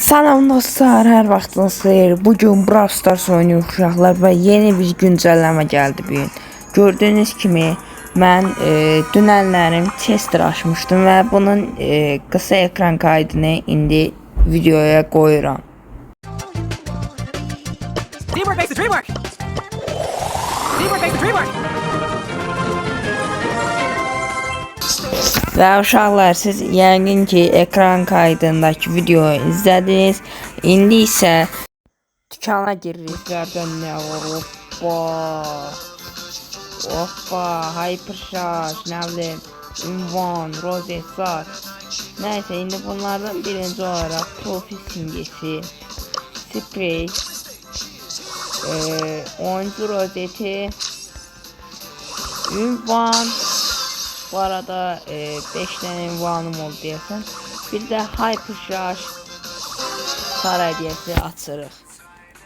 Salam dostlar, hər vaxtınız xeyir. Bugün Brawl Stars oynuyoruz uşaqlar və yeni bir güncəlləmə gəldi bu gün. Gördüyünüz kimi mən dünənlərim tester açmışdım və bunun qısa ekran kaydını indi videoya qoyuram. Teamwork makes the dream work. Teamwork makes the dream work. Və uşaqlar, siz yəqin ki ekran kaydındakı videoyu izlədiniz. İndi isə dükana giririk. Yerdən nə var? Hoppa, Hypercharge, nə bilim, ünvan, rozet, zat. Nəysə, indi bunlardan birinci olaraq profil simgesi, sprey, oyuncu rozeti, ünvan. Bu arada 5 tane ünvanım oldu deyəsən. Bir də Hypercharge sar hədiyəsi açırıq.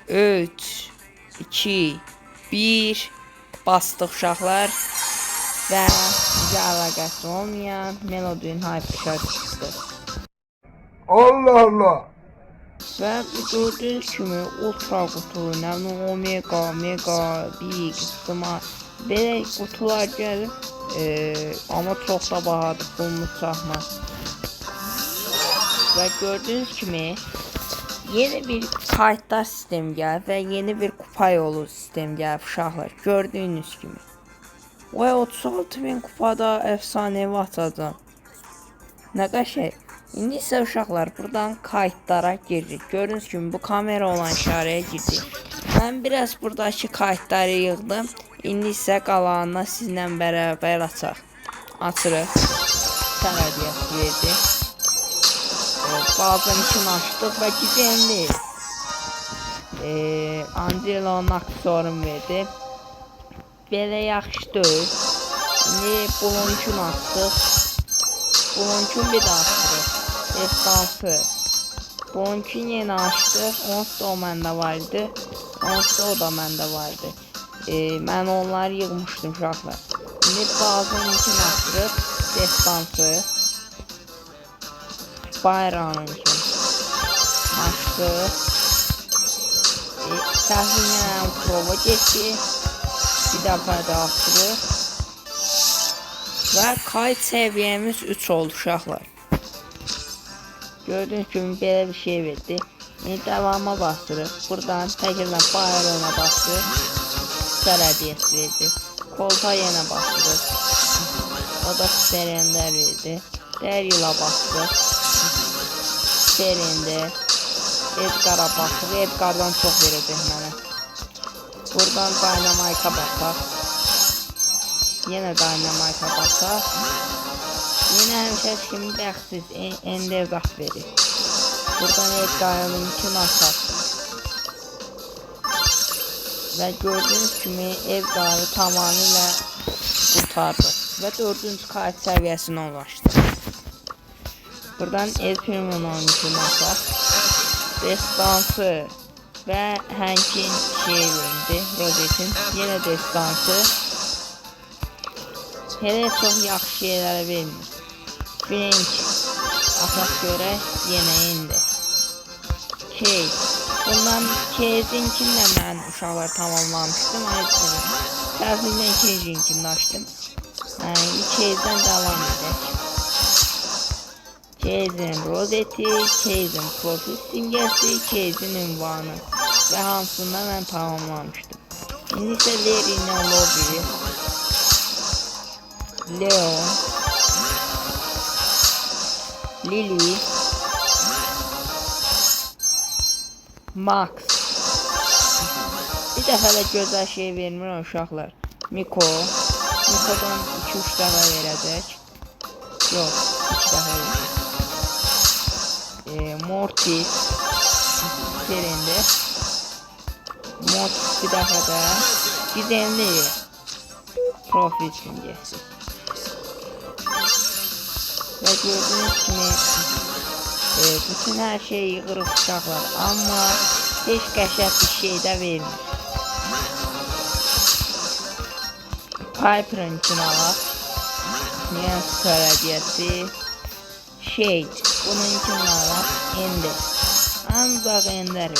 3, 2, 1 bastıq uşaqlar və bizə əlaqəsi olmayan Melody'nin Hypercharge çıxdı. Allah Allah. Və gördüyünüz kimi ultra qutu, nə bilim omega, mega, big, smart belə qutular gəlir. Ama çok da bahadır, pulumuz çatmaz. Və gördüyünüz kimi yeni bir kayıtlar sistemi gəlir və yeni bir kupa yolu sistemi gəlir uşaqlar. Gördüyünüz kimi. Və 36.000 kupada efsanevi atacağım. Nə qəşəng. İndi isə uşaqlar buradan kayıtlara giririk. Gördüyünüz kimi bu kamera olan işarəyə girdik. Mən biraz buradakı kayıtları yığdım. İndi isə qalanına sizlə bərabər açırıq. Sən hədiyəsi verdi. Bazen için açdıq və gizemli. Angelo'nun aksesuarını verdi. Belə yaxşı deyil. İndi bununkini açdıq. Bununkini bir də açdıq. Destansı. Bununkini yeni açdıq. Onsuz da o məndə var idi. Onsuz da o da məndə var idi. Mən onları yığmışdım uşaqlar. İndi bazının için açdıq. Destansı. Bayrağının için açdıq. Təxminən prova getdi. Bir dəfə də açdıq. Və kayıt səviyyəmiz 3 oldu uşaqlar. Gördüğünüz gibi belə bir şey verdi. İndi devama bastırıq. Buradan təkrar bayrağına bastırıq. Sər hədiyəsi verdi. Koltuğa yenə bastırıq. O da serender verdi. Daryla bastırıq. Serende. Edgar'a bastırıq. Edgar'dan çox verəcək mənə. Buradan Dynamite'a basaq. Yenə Dynamite'a basaq. Yine həmişə kimi dəxsiz ender qat verir. Buradan Edgar'ın için açaq. Və gördüğünüz kimi Edgar'ı tamamıyla kurtardı. Və 4-cü kayıt səviyyəsinə ulaşdı. Buradan El Primo'nun için açaq. Destansı və Hank'in şey verdi. Rozet'in yenə destansı. Hele çox yaxşı şeylərə vermir. Frank atak göre yine indi. Bundan Case'inkini de ben uşaqlar tamamlamıştım. Tərəfindən Case'inkini açtım. Yani Case'den devam edək. Case'in rozeti, Case'in profil simgesi, Case'in ünvanı ve hamısından ben tamamlamıştım. İndi isə Larry'nin lobby, Leon, Lily, Max. Bir dəfə də gözəl şey vermir uşaqlar. Miko. Miko'dan 2-3 dəfə verəcək. Yox, 2 dəfə verəcək. Mortis. Serende. Mortis bir dəfə də. Gizemli. Profil simgesi. Ve gördüğünüz kimi bütün her şeyi yığırıq uşaqlar, amma heç qəşəng bir şey də vermir. Piper'ın için alaq. Niyə süper hədiyəsi. Shade. Bunun için alaq. Ender. Ancaq Ender ver.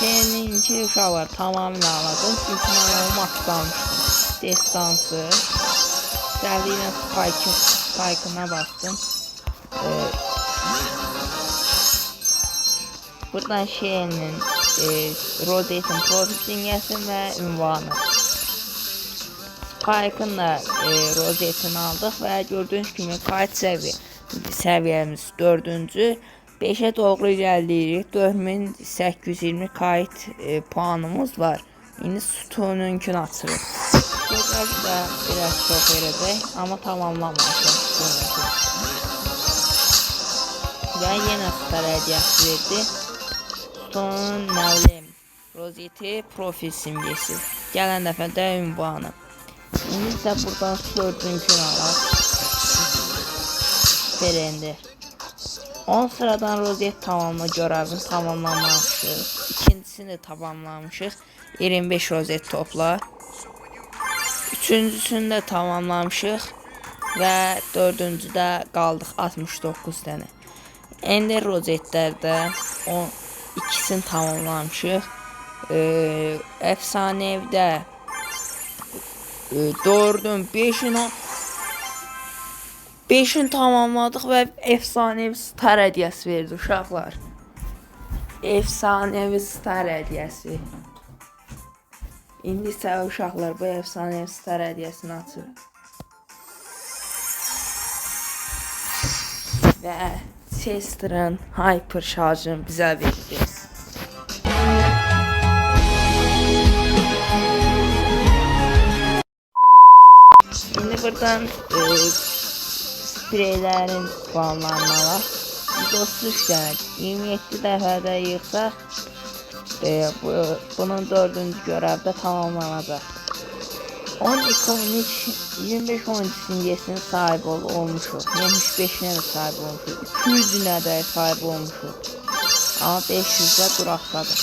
Şeyinki uşaqlar tamamilə aladım. Çünki mən onu maxlamışdım. Destansı. Dəli Spike'ına bastım. Buradan şeyinin Rosetin profil simgəsi və ünvanı. Spike'ın da rozetini aldıq və gördüyünüz kimi kayıt səviyyəmiz 4-cü. 5'e doğru ilerleyirik. 4820 kayıt puanımız var. İndi sütununkini açırıq. Gözəl də biraz çox verəcək, amma tamamlamamışıq sütununkini. Və yenə sütar hədiyyəsi verdi. Sütunun nə bilim rozeti profil simgesi. Gələn dəfə də ünvanı. İndi isə buradan 4-cünü alaq. Berender. 10 sıradan rozet tamamla görevini tamamlamışıq. İkincisini tamamlamışıq. 25 rozet topla. Üçüncüsünü də tamamlamışıq. Və dördüncüdə qaldıq 69 dənə. Ender rozetlərdə ikisini tamamlamışıq. Efsanevdə 4'ün 5'in tamamladık və efsanevi star hədiyyəsi verdi uşaqlar. Efsanevi star hədiyyəsi. İndi isə uşaqlar bu efsanevi star hədiyyəsini açır. Və Chester'ın hyper şarjını bizə verdi. Şimdi buradan spreylərin puanlarına var. 133 dənə 27 dəfədə yığsaq bunun 4-cü görevdə tamamlanacaq. 25-13 simgesinin sahib olmuşuq. 75'ine də sahib olmuşuq. 200'üne də sahib olmuşuq. Amma 500'də duraqsadıq.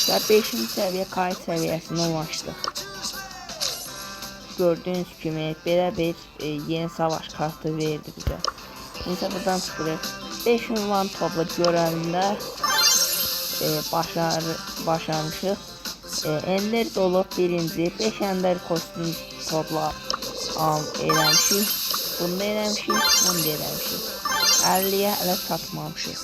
Və 5-ci səviyyə kayıt səviyyəsine ulaşdıq. Gördüğünüz kimi belə bir yeni savaş kartı verdi bizə. Neyse buradan çıxırıq. 5 ünvan topla görevində başlamışıq. Ender dolub birinci. 5 ender kostüm topla eləmişik. Bunu da eləmişik. Bunu da eləmişik. 50'yə hələ çatmamışıq.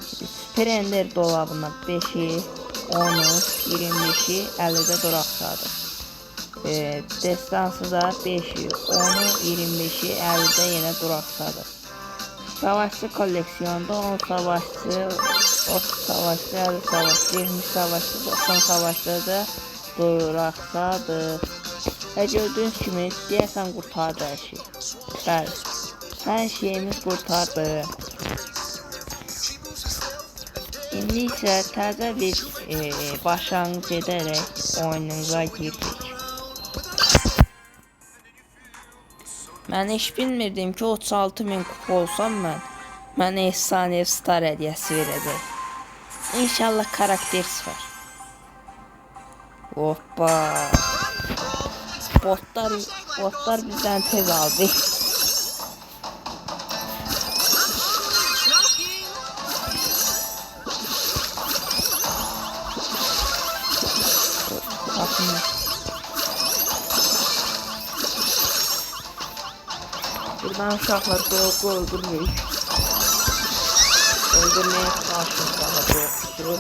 Super ender dolabına 5'i, 10'u, 25'i 50'də duraqsadıq. Destansı da 5'i, 10'u, 25'i 50'də yenə duraqsadır. Savaşçı koleksiyonda 10 savaşçı, 30 savaşçı, 50 savaşçı, 20 savaşçı, 90 savaşçı da duraqsadır. Və gördüyünüz kimi deyəsən qurtardı hər şey. Bəli, hər şeyimiz qurtardı. İndi isə təzə bir başlanğıc edərək oyunumuza girdik. Mən heç bilmirdim ki 36.000 kupa olsam mən efsanevi star hədiyyəsi verəcək. İnşallah karakter çıxar. Hoppa. Botlar bizdən tez aldı. Buradan uşaqlar qoyuqu öldürməyik. Öldürməyə çalışın daha doğrusu.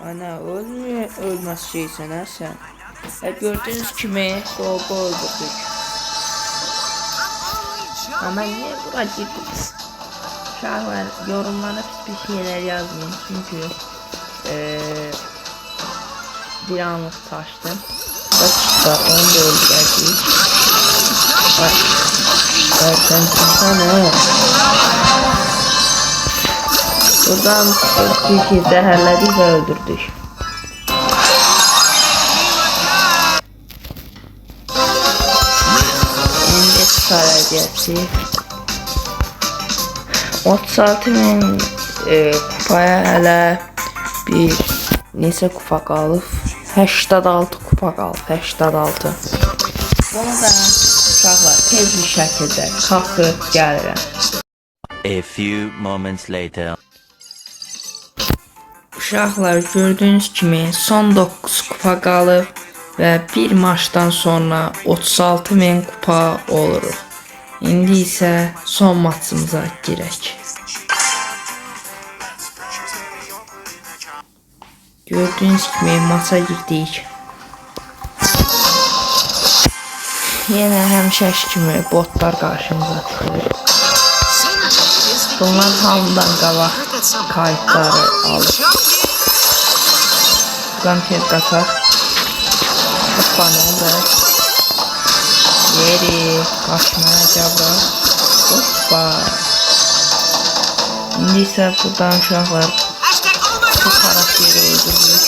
Ana ölməz şeysən hə sən. Və gördüyünüz kimi qoyuqu öldürdük. Ama niye bura girdik? Uşaqlar yorumlara pis şeyler yazmayın. Çünkü bir anlık taştım. Bak onu da öldürecek. Bak sen kimsene. Buradan tilki zehirledik ve öldürdük. Şimdi sarayacağız. 36.000 kupaya hələ bir neçə kupa qalıb? 86 kupa qalıb, 86. Bunu da uşaqlar tez bir şəkildə qalxıb gəlirəm. A few moments later. Uşaqlar gördüyünüz kimi son 9 kupa qalıb və bir maçdan sonra 36.000 kupa oluruq. İndi isə son maçımıza girək. Gördüyünüz kimi maça girdik. Yenə həmişəki kimi botlar qarşımıza çıxır. Bunlar hamıdan qabaq kayıtları alır. Buradan tez qaçaq. Hoppa, nə oldu? Yeri, qaçmaya cabra. Hoppa. İndi isə buradan uşaqlar bu karakteri öldürürük.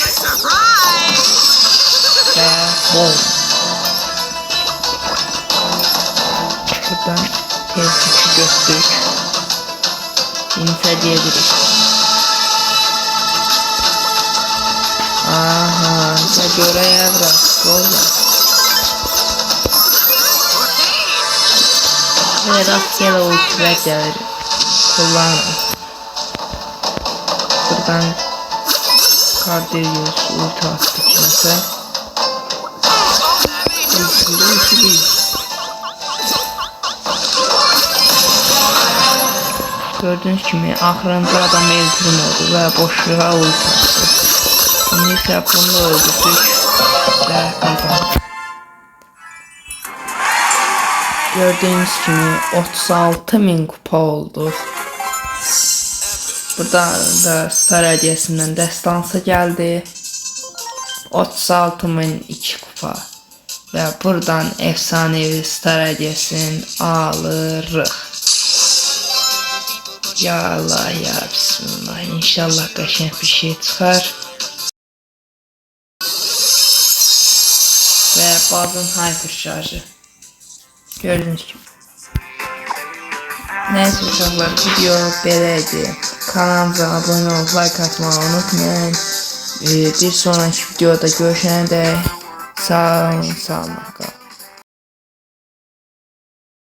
Və bom. Buradan tez yükü götürdük. İnfə deyirik. Aha, nə görəyə bırak, oldu. Və rastgele ultilə gəlir. Kullanın. Buradan Cardelius ulti attı kiməsə. Ulti değil. Gördüğünüz kimi axırıncı adam Eltrin oldu və boşluğa ulti attı. Şimdi isə bunu öldürdük və qazandık. Gördüğünüz kimi 36.000 kupa oldu. Burada da Star hediyesinden destansı geldi. 36.002 kupa. Ve buradan efsanevi Star hediyesini alırıq. Ya Allah ya Bismillah. İnşallah qəşəng bir şey çıxar. Ve bazen hyper şarjı. Gördüğünüz gibi. Neyse uşaqlar, video beləydi. Kanalımıza abone ol, like atmayı unutmayın. Bir sonraki videoda görüşene dek sağ olun, sağ olun.